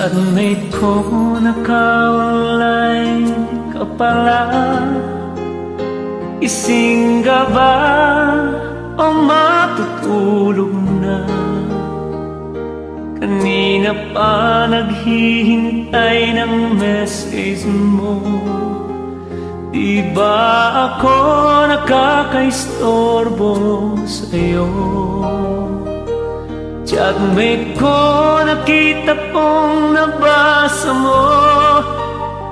Chatmate ko nakawalay ka pala. Ising ka ba o matutulog na? Kanina pa naghihintay ng message mo. Di ba ako nakakaistorbo sa'yo? Chatmate ko, nakita kong nabasa mo.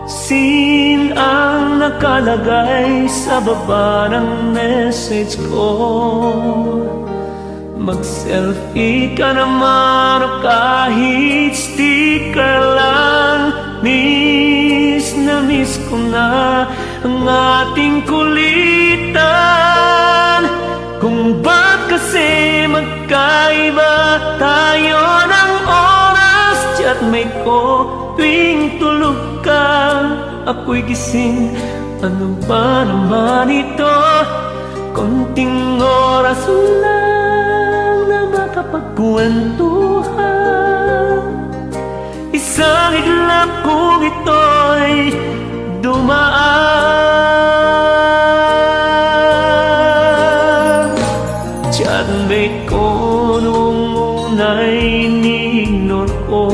Sin ang nakalagay sa baba ng message ko. Mag-selfie ka naman o kahit sticker lang. Miss na miss ko na ang ating kulitan. Kung ba't kasi magkaiba tayo ng oras? Chatmate ko, tuwing tulog ka, ako'y gising. Ano ba naman ito? Konting oras lang na makapagkwentuhan. Isang iglap kung ito'y dumaan. Chatmate ko, noong una'y ni-ignore ko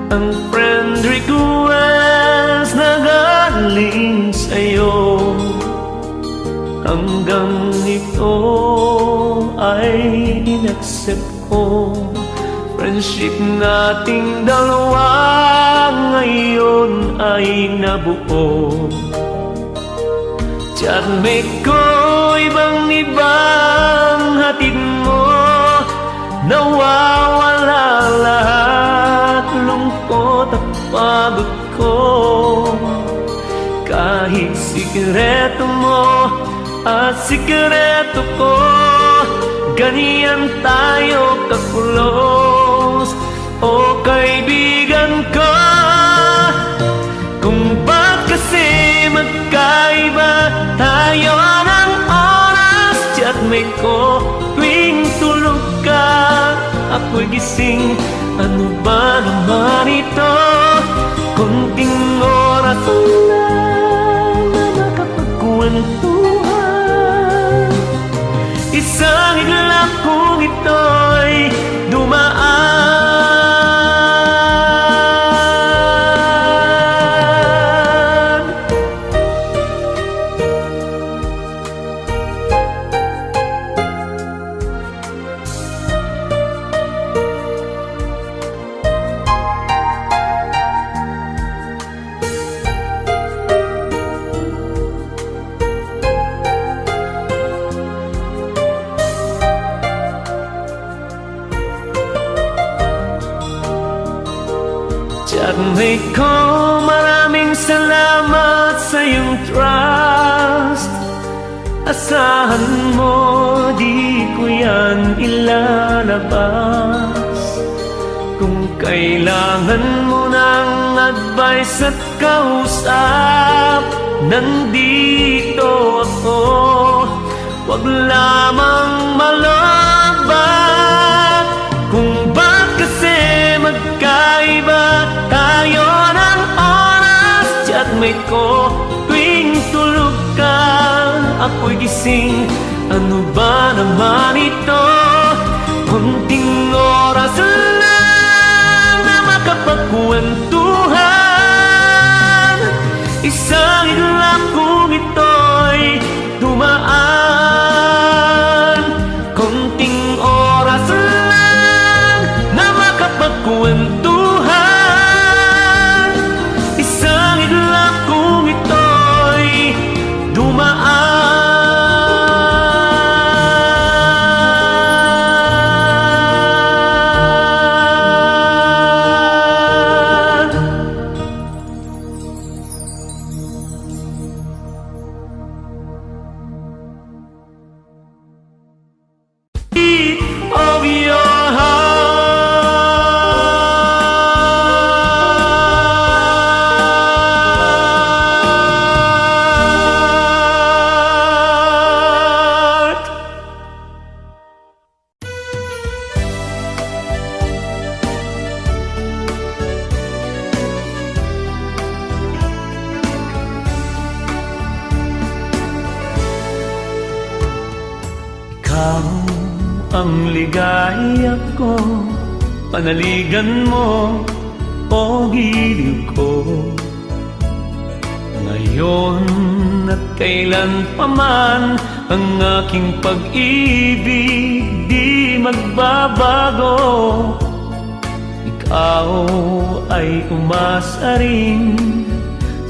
ang friend request na galing sa'yo. Hanggang ito ay in-accept ko. Friendship nating dalawa ngayon ay nabuo. Chatmate ko, ibang-ibang hatid mo. Nawawala lahat lungkot at pagod ko. Kahit sikreto mo at sikreto ko, ganyan tayo ka-close, o kaibigan ko. Kung ba't kasi magkaiba tayo ng oras? Chatmate ko, tuwing tulog ka, ako'y gising. Ano ba naman ito? Konting oras lang na makapagkwentuhan. Isang iglap kung ito'y dumaan. Chatmate ko, maraming salamat sa iyong trust. Asahan mo, di ko yan ilalabas. Kung kailangan mo ng advice at kausap, nandito ako. Wag lamang malobat. Kung ba't kasi magkaiba tayo ng oras? Chatmate ko, tuwing tulog ka, ako'y gising. Ano ba naman ito? Konting oras lang na makapagkwentuhan. Isang iglap kung ito'y dumaan. Konting oras lang na makapagkwentuhan. Isang iglap kung ito'y dumaan. ang ligaya ko, panaligan mo o giliw ko. Ngayon at kailan pa man, ang aking pag-ibig di magbabago. Ikaw ay umasa rin,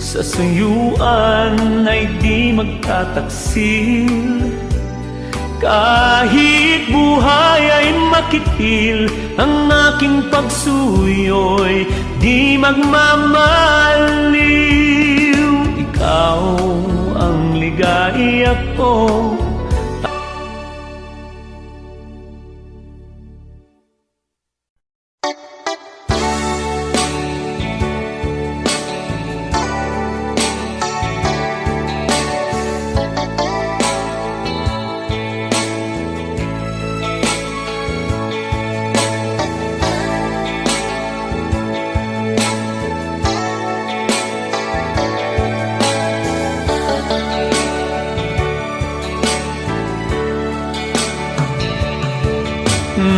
sa suyuan ay di magtataksil. Kahit buhay ay makitil, ang aking pagsuyo'y di magmamaliw. Ikaw ang ligaya ko.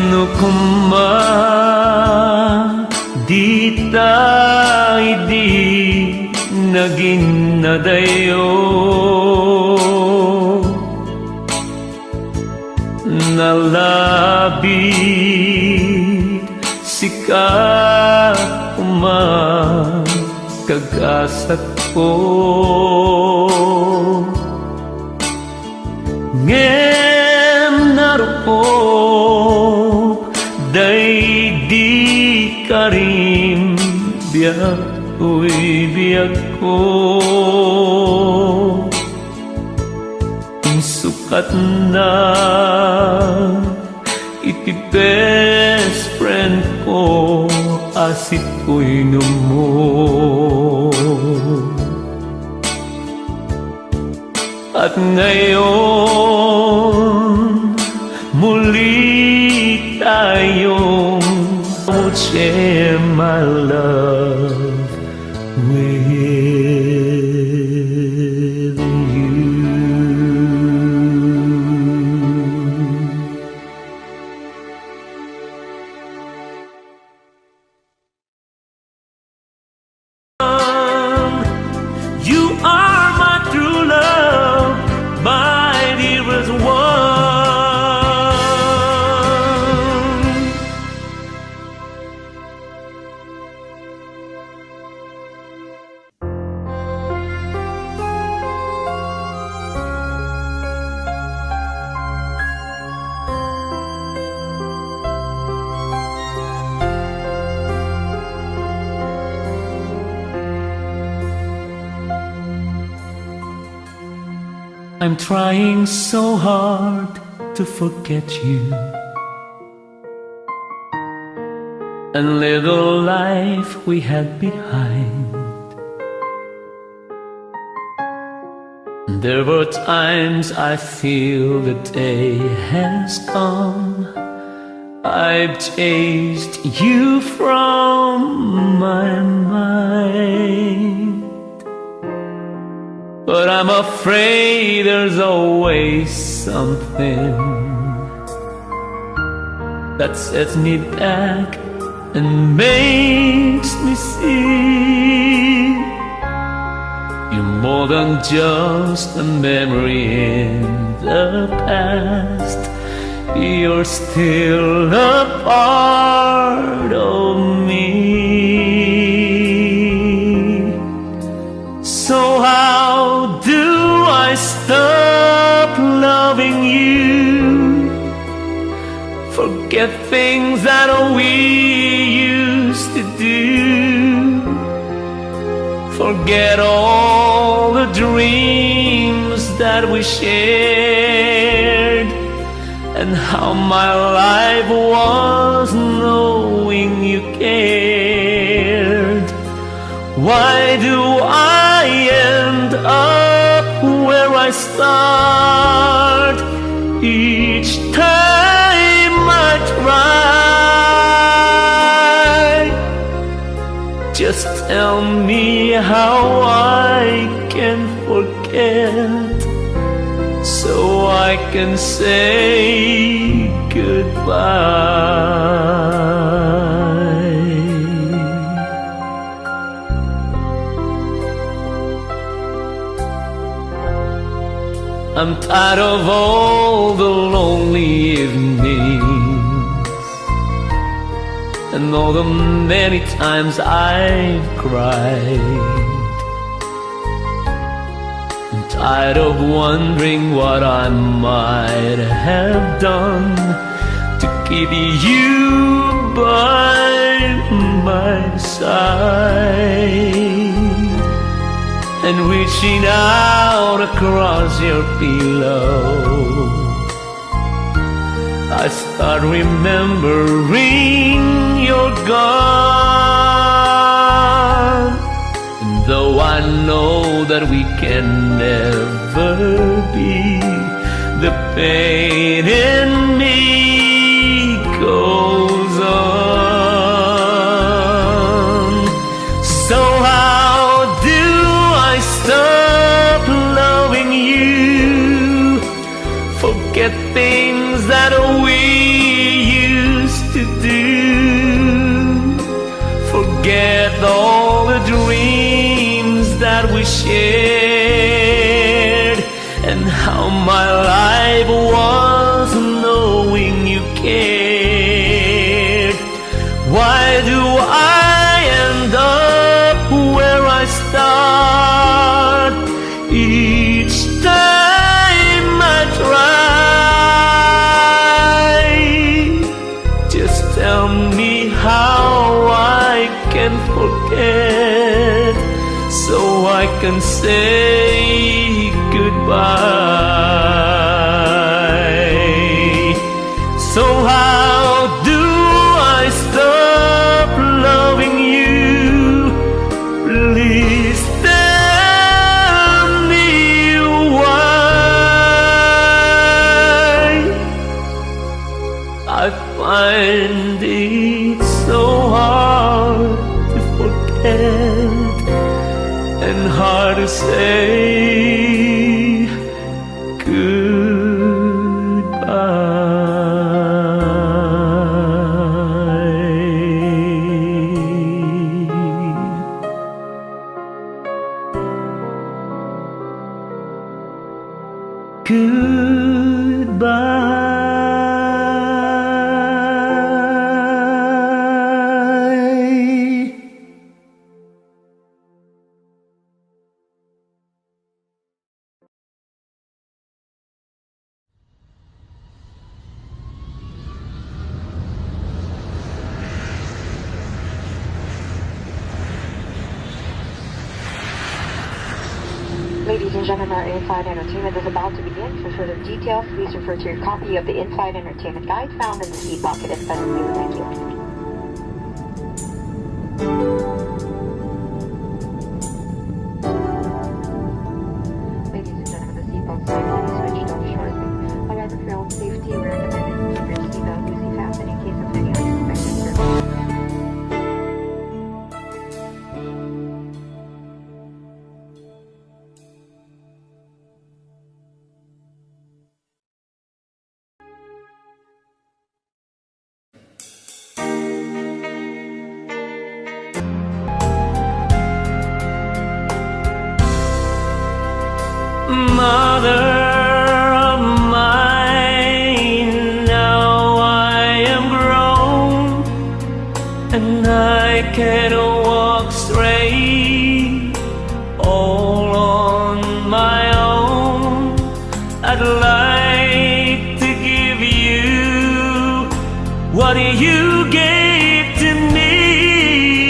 Nukuma di tayo di naging nadayo, nalabit sikat umakagasat ko. Ngem narupo day di karim biyak ko'y biyak ko. Ang sukat na iti best friend ko, asit ko'y numo. At ngayon muli tayong share my love with you. You are my true love, my dearest one. I'm trying so hard to forget you, and little life we had behind. There were times I feel the day has come. I've chased you from my mind, but I'm afraid there's always something that sets me back and makes me see you're more than just a memory in the past. You're still a part of me. So how do I stop loving you? Forget things that we used to do. Forget all the dreams that we shared, and how my life was knowing you cared. Why do I end up where I start each time I try? Just tell me how I can forget, so I can say goodbye. I'm tired of all the lonely evenings and all the many times I've cried. I'm tired of wondering what I might have done to keep you by my side, and reaching out across your pillow, I start remembering you're gone. And though I know that we can never be, the pain in me goes on. So how do I stop loving you? Forget things that we used to do. Forget all the dreams that we shared, and how my life was knowing you cared. Why do I end up where I start each time I try? Just tell me how I can forget, so I can say goodbye. So how do I stop loving you? Please tell me why. I find it so hard to forget and hard to say goodbye. Ladies and gentlemen, our in-flight entertainment is about to begin. For further details, please refer to your copy of the in-flight entertainment guide found in the seat pocket in front of you. Thank you. Ladies and gentlemen, the seatbelt sign will be switched off shortly. However, for your own safety, we recommend that you keep your seatbelt loosely fastened in case of any unexpected circumstances. Mother of mine, now I am grown, and I can walk straight all on my own. I'd like to give you what you gave to me,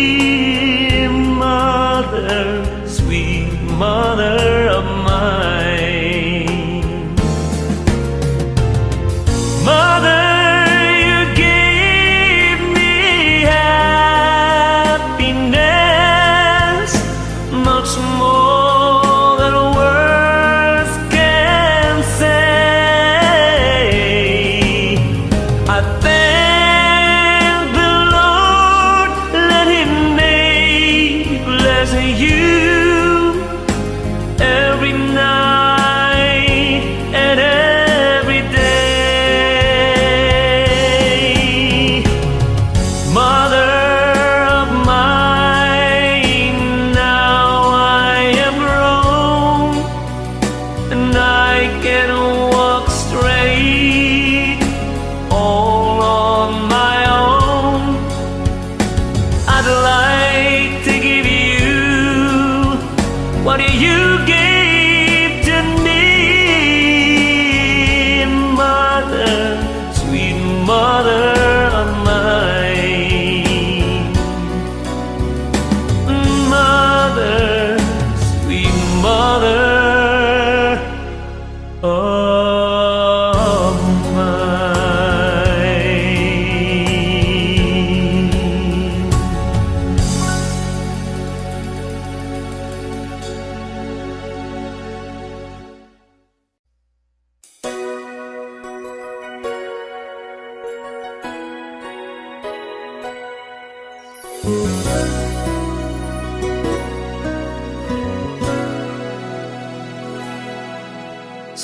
Mother, sweet Mother of mine. Mother, you gave me happiness, much more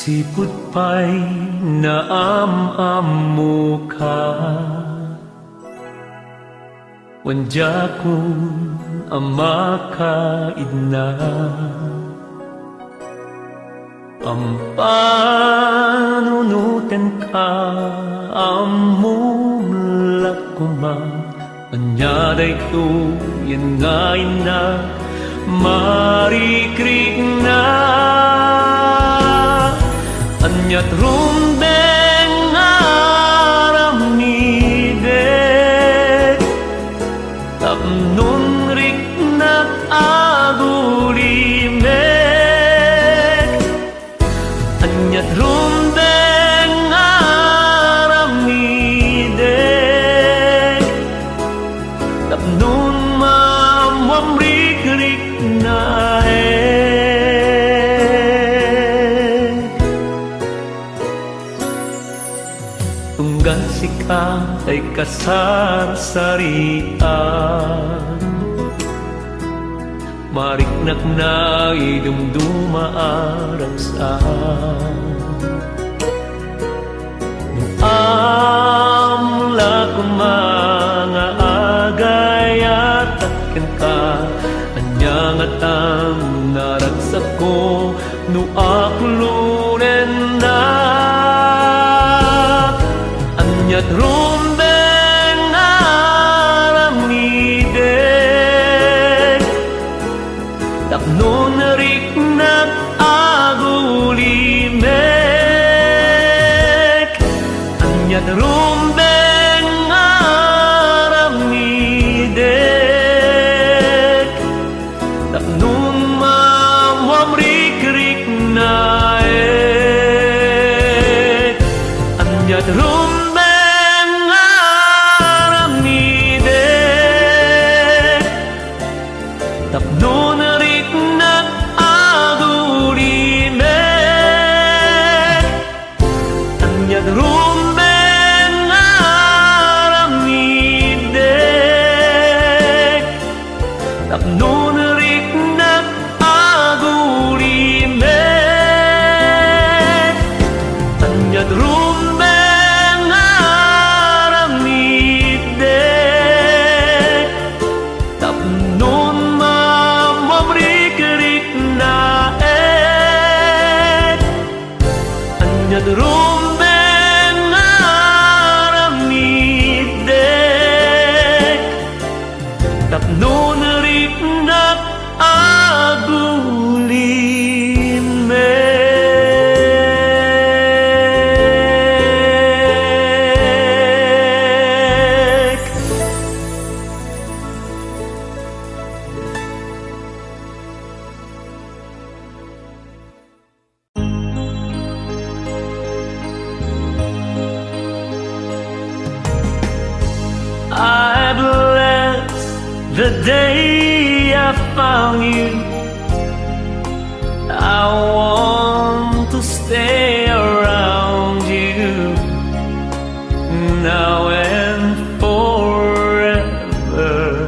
sipud pa'y naamamo ka. Wandya kong ama ka idna, pampanunutan ka among lakuma. Anyaday ko yan nga ina marikrik na. Anyat rumbeng aramide tapnon rik na agulimek. Anyat rumbeng aramide tapnon mamamrik-rik na tunggal sika ay kasarsarian, mariknak na idumduma aragsan. Amla ko mga agay at akin ka, anyang at ang naragsak ko no akulunen na. Anyat rumbeng aramidek tapnon rik na agulimek. Anyat rumbeng aramidek tapnon mamamrik-rik na anyat rumbeng aramidek tapnon rik na agulimek. Anyat rumbeng aramidek tapnon rik na agulimek. Anyat rumbeng aramidek tapnon mamamrik-rik na anyat rumbeng aramidek tapnon rik na agulimek. I bless the day I found you. I want to stay around you now and forever.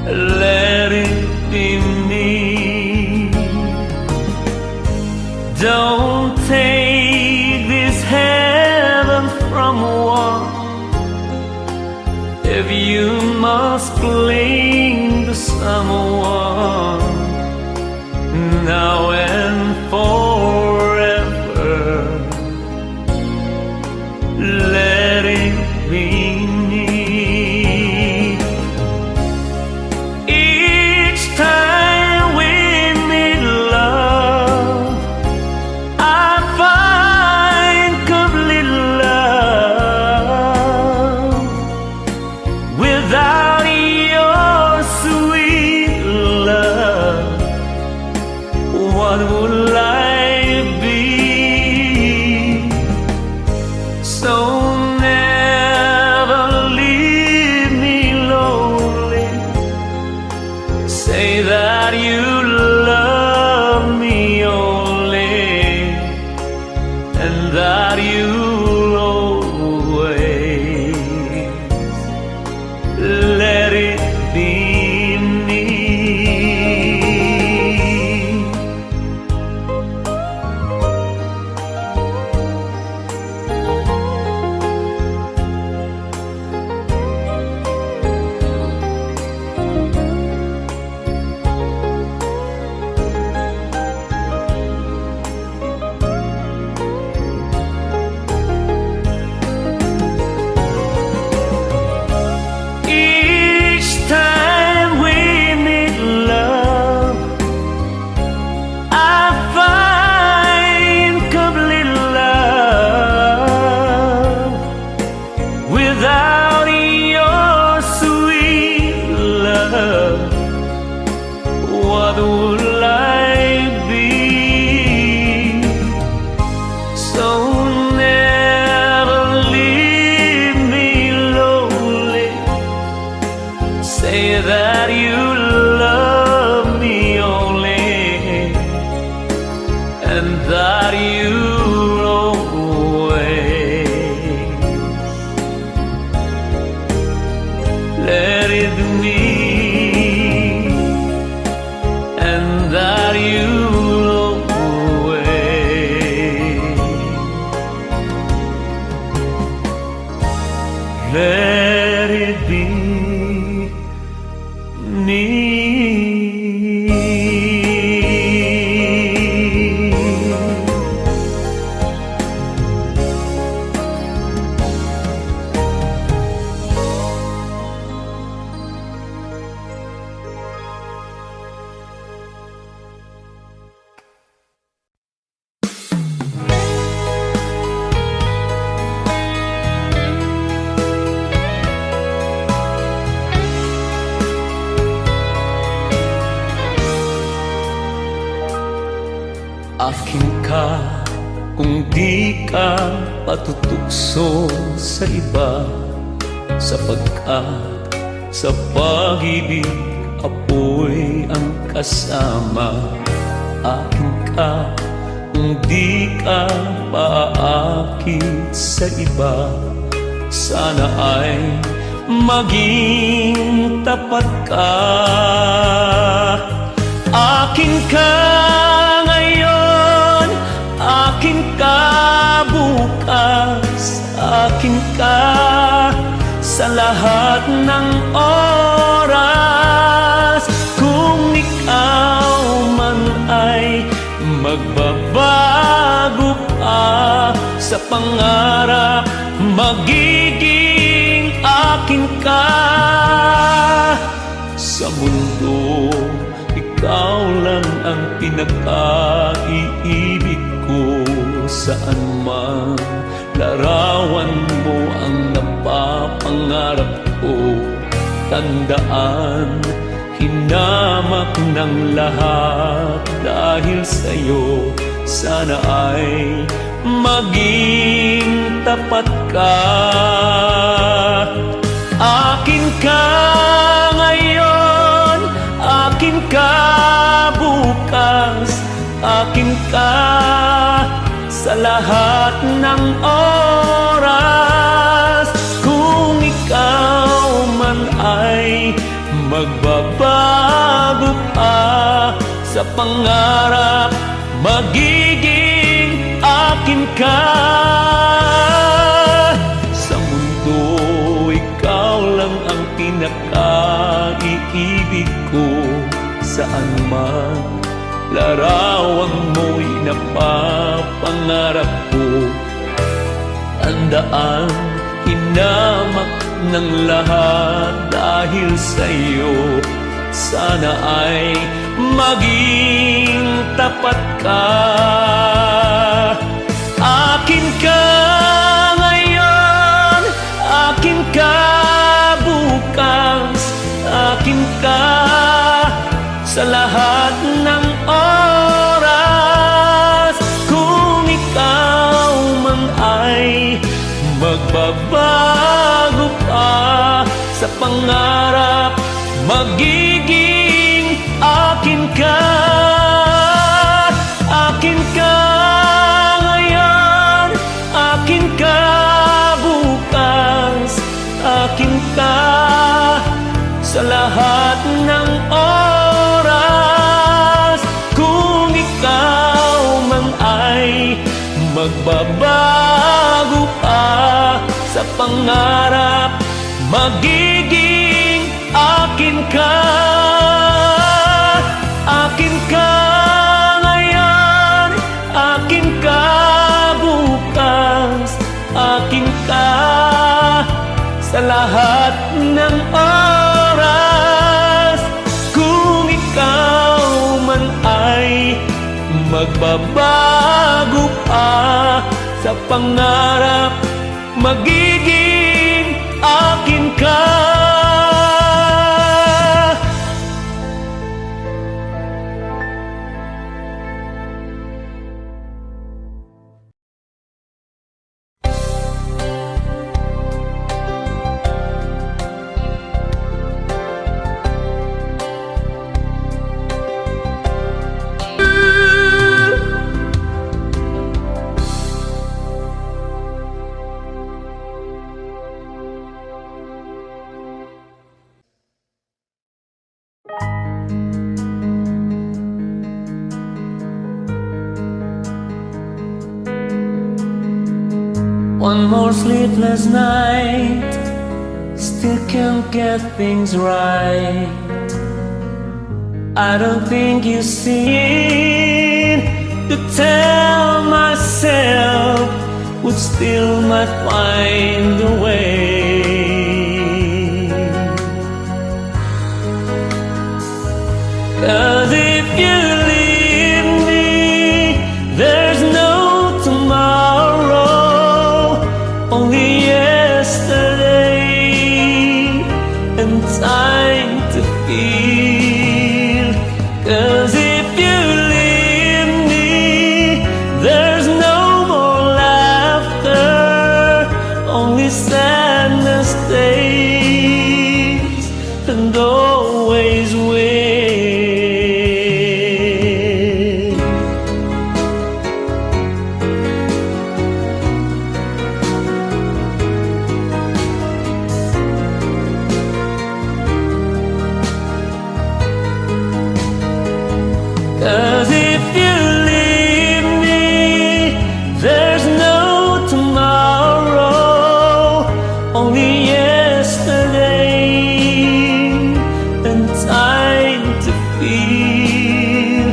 Let it be me. Don't take this heaven from one if you must cling to someone now and forever. Let it be me. Each time we meet love, I find complete love. Without your sweet love, what would life be? So never leave me lonely. Say that you love me only, and that you'll always let it be me. that you love me only, and that you're always. Let it be, and that you'll always. Let it be me. Akin ka kung di ka patutukso sa iba, sapagkat sa pag-ibig apoy ang kasama. Akin ka kung di ka paakit sa iba, sana ay maging tapat ka. Akin ka ngayon, akin ka bukas, akin ka sa lahat ng oras. Kung ikaw man ay magbabago pa sa pangarap, magiging akin ka. Sa mundo, ikaw lang ang pinaka-iibig ko. Saan man larawan mo ang napapangarap ko. Tandaan, hinamak ng lahat dahil sa'yo. Sana ay maging tapat ka. Akin ka ngayon, akin ka bukas, akin ka sa lahat ng oras. Kung ikaw man ay magbabago pa sa pangarap, magiging akin ka. Sa mundo, ikaw lang ang pinaka-iibig ko. Saan man larawan mo'y napapangarap ko. Tandaan, hinamak ng lahat dahil sa'yo. Sana ay maging tapat ka. Akin ka ngayon, akin ka bukas, akin ka sa lahat ng oras. Kung ikaw man ay magbabago pa sa pangarap, magiging akin ka. Akin ka ngayon, akin ka bukas, akin ka sa lahat ng oras. Kung ikaw man ay magbabago pa sa pangarap, magiging akin ka. Akin ka ngayon, akin ka bukas, akin ka sa lahat ng oras. Kung ikaw man ay magbabago pa sa pangarap, magiging akin ka. more sleepless night, still can't get things right. I don't think you see it, to tell myself would still might find a way. 'Cause if you leave me, there's no tomorrow, only yesterday and time to feel. 'Cause if you leave me, there's no more laughter, only sadness stays and always will. Cause if you leave me, there's no tomorrow, only yesterday and time to feel.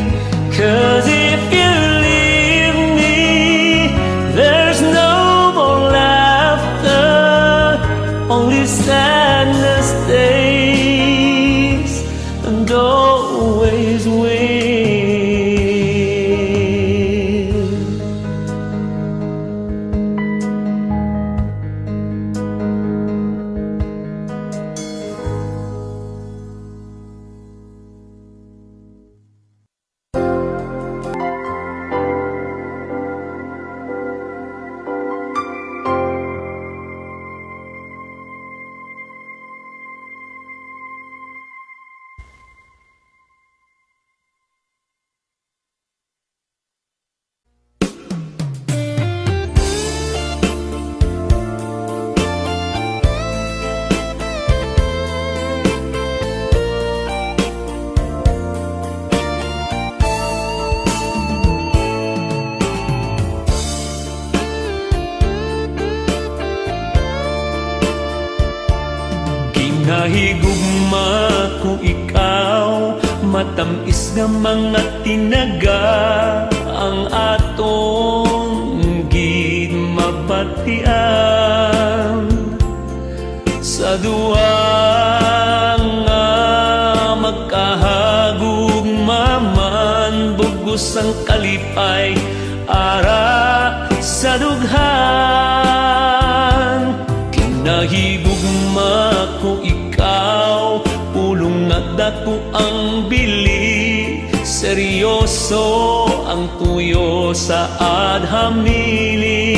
Cause if you leave me, there's no more laughter, only sadness stays and always will. Nahigugma ko ikaw, matamis nga mga tinaga ang atong gid mabatian. Sa duwa nga magkahagugma man, bugos ang kalipay ara sa dughan. Kinahigugma ko ikaw, pulong nga dako ang bili, seryoso ang tuyo sa adhamili.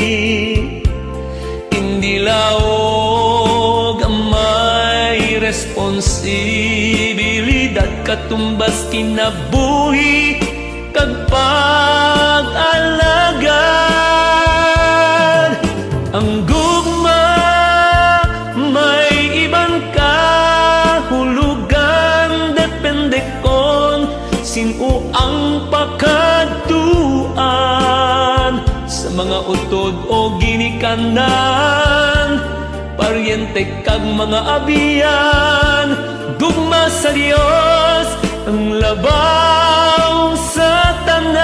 Hindi laog ang may responsibilidad, katumbas kinabuhi kag pag-alagad. Ang gugma may ibang kahulugan, depende kon sino ang pakatuan. Sa mga utod o ginikanan, paryente kag mga abiyan, gugma sa Dios ang labaw sa tanan.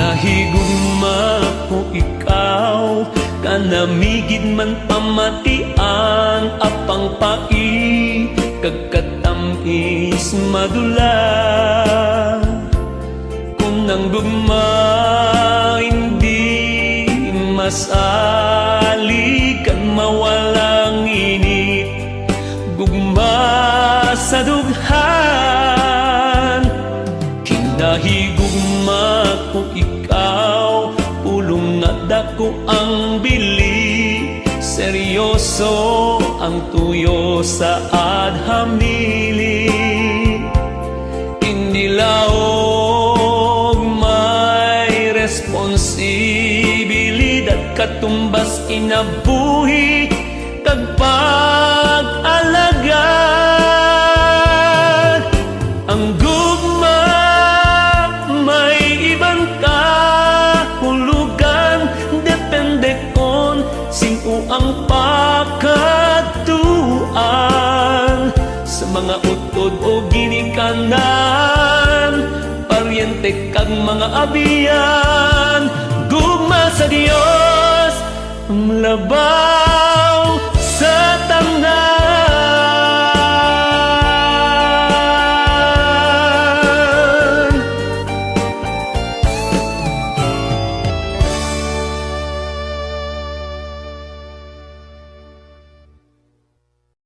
Nahigugma ko ikaw, kanamigid man pamatian, apang pai kagkatamis madula. Kung nang gugma hindi masali kan mawalang init, gugma sa dughan. Kinahigugma ko ikaw, pulong nga dako ang bili, seryoso seryoso ang tuyo sa adhamili. Inilaog may responsibilidad katumbas inabuhi kag pag-alagad. Ang gugma may ibang kahulugan, depende kon sino ang pakatuan. Sa mga utod o ginikanan, paryente kag mga abiyan, gugma sa Dios ang laban.